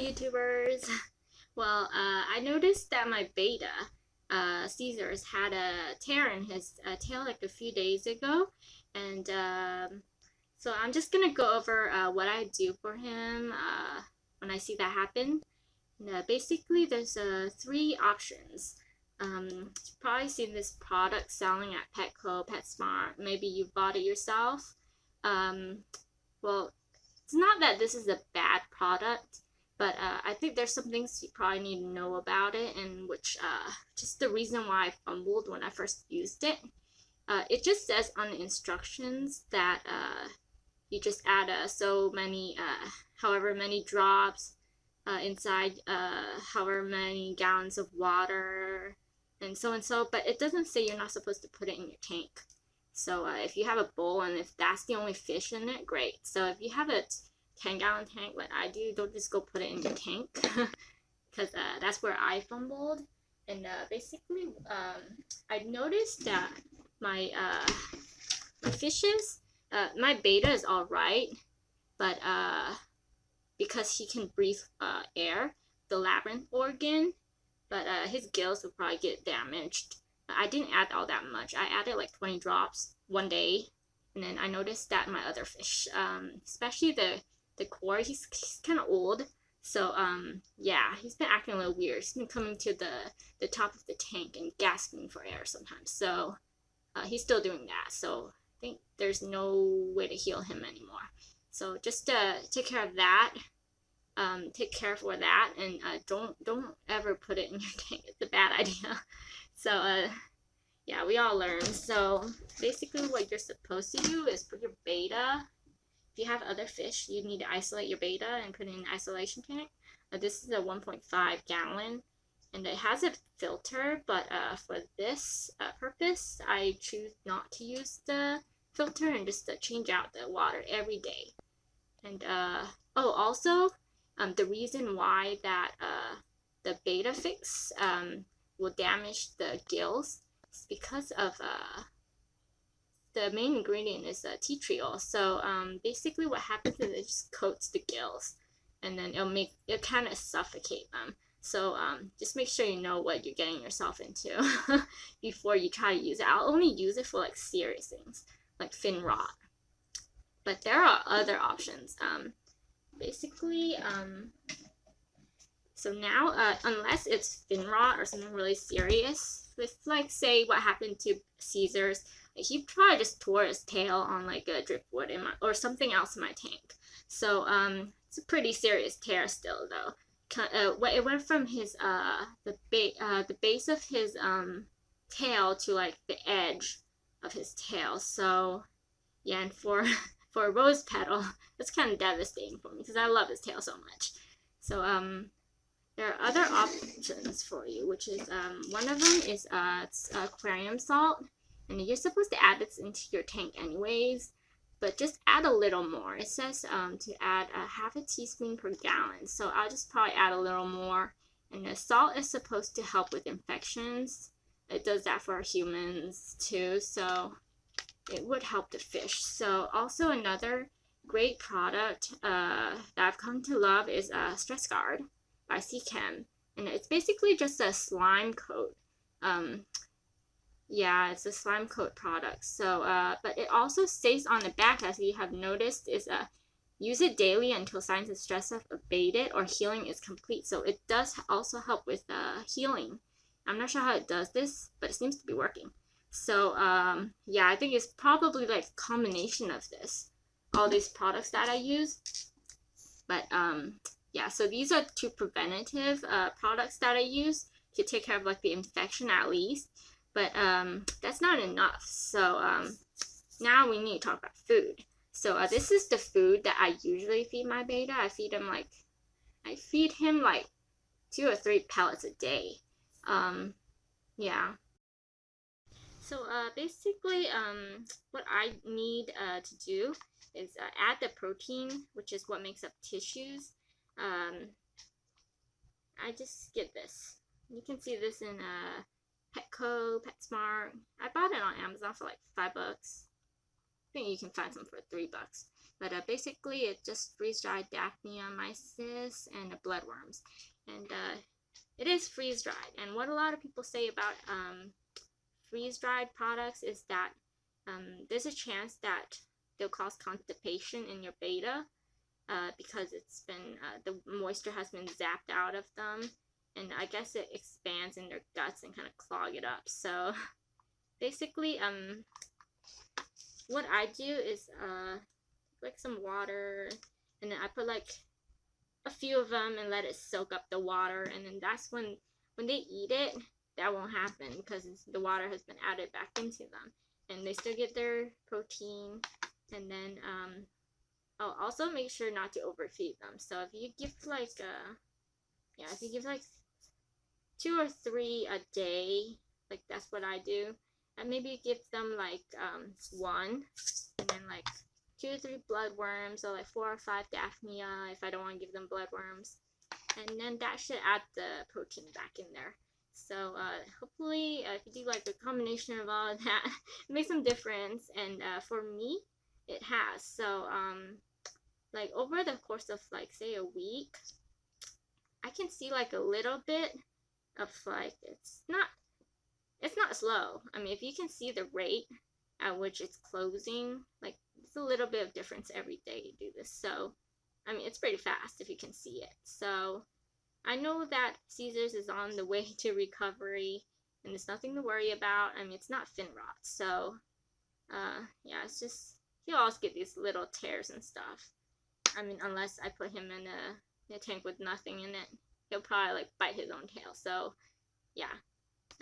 YouTubers. Well, I noticed that my Betta, Caesar's, had a tear in his tail like a few days ago, and so I'm just gonna go over what I do for him when I see that happen. And, basically, there's three options. You've probably seen this product selling at Petco, PetSmart. Maybe you bought it yourself. Well, it's not that this is a bad product, but I think there's some things you probably need to know about it, and which just the reason why I fumbled when I first used it. It just says on the instructions that you just add so many, however many drops inside, however many gallons of water, and so, but it doesn't say you're not supposed to put it in your tank. So if you have a bowl and if that's the only fish in it, great. So if you have a 10-gallon tank like I do, don't just go put it in your tank, because that's where I fumbled. And basically, I noticed that my fishes, my Betta is all right, but because he can breathe air, the labyrinth organ, but his gills will probably get damaged. I didn't add all that much. I added like 20 drops one day, and then I noticed that my other fish, especially the core, he's kind of old, so yeah, he's been acting a little weird. He's been coming to the top of the tank and gasping for air sometimes. So he's still doing that. So I think there's no way to heal him anymore. So just take care of that. Take care for that, and don't ever put it in your tank. It's a bad idea. So yeah, we all learn. So basically what you're supposed to do is put your Betta, if you have other fish, you need to isolate your Betta and put it in an isolation tank. This is a 1.5 gallon, and it has a filter, but for this purpose, I choose not to use the filter and just change out the water every day. And oh, also, the reason why that the Bettafix will damage the gills is because of the main ingredient is tea tree oil. So basically what happens is it just coats the gills, and then it'll kind of suffocate them. So just make sure you know what you're getting yourself into before you try to use it. I'll only use it for like serious things like finrot, but there are other options. Basically, so now unless it's finrot or something really serious, with like say what happened to Caesar's, he probably just tore his tail on like a driftwood or something else in my tank. So it's a pretty serious tear still though. It went from his the base of his tail to like the edge of his tail. So yeah, and for a rose petal, that's kind of devastating for me because I love his tail so much. So there are other options for you, which is one of them is it's aquarium salt, and you're supposed to add this into your tank anyways, but just add a little more. It says to add half a teaspoon per gallon, so I'll just probably add a little more. And the salt is supposed to help with infections. It does that for humans too, so it would help the fish. So also another great product that I've come to love is Stress Guard by Seachem, and it's basically just a slime coat. Yeah, it's a slime coat product. So but it also states on the back, as you have noticed, is use it daily until signs of stress have abated or healing is complete. So it does also help with healing. I'm not sure how it does this, but it seems to be working. So yeah, I think it's probably like a combination of all these products that I use. But yeah, so these are two preventative products that I use to take care of like the infection at least. But that's not enough. So now we need to talk about food. So this is the food that I usually feed my Betta. I feed him like 2 or 3 pellets a day. Yeah. So basically, what I need to do is add the protein, which is what makes up tissues. I just get this. You can see this in Petco, PetSmart. I bought it on Amazon for like $5. think you can find some for $3. But basically, it's just freeze-dried Daphnia and bloodworms. And it is freeze-dried. And what a lot of people say about freeze-dried products is that there's a chance that they'll cause constipation in your betta because it's been the moisture has been zapped out of them, and I guess it expands in their guts and kind of clog it up. So basically, what I do is like some water, and then I put like a few of them and let it soak up the water, and then that's when they eat it, that won't happen because the water has been added back into them, and they still get their protein. And then I'll also make sure not to overfeed them. So if you give like if you give like 2 or 3 a day, like that's what I do, and maybe give them like 1, and then like 2 or 3 bloodworms, or like 4 or 5 Daphnia if I don't want to give them bloodworms, and then that should add the protein back in there. So hopefully if you do like a combination of all of that, it makes some difference. And for me, it has. So like over the course of like say a week, I can see like a little bit of like it's not slow. I mean, if you can see the rate at which it's closing, like it's a little bit of difference every day you do this. So I mean, it's pretty fast if you can see it. So I know that Caesar's is on the way to recovery, and there's nothing to worry about. I mean, it's not finrot. So yeah, it's just he'll always get these little tears and stuff. I mean, unless I put him in a tank with nothing in it, he'll probably like bite his own tail. So yeah,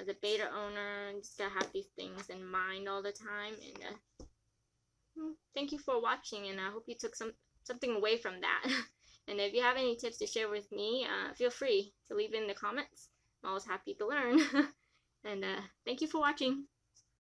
as a betta owner, you just gotta have these things in mind all the time. And thank you for watching, and I hope you took something away from that. And if you have any tips to share with me, feel free to leave in the comments. I'm always happy to learn. And thank you for watching.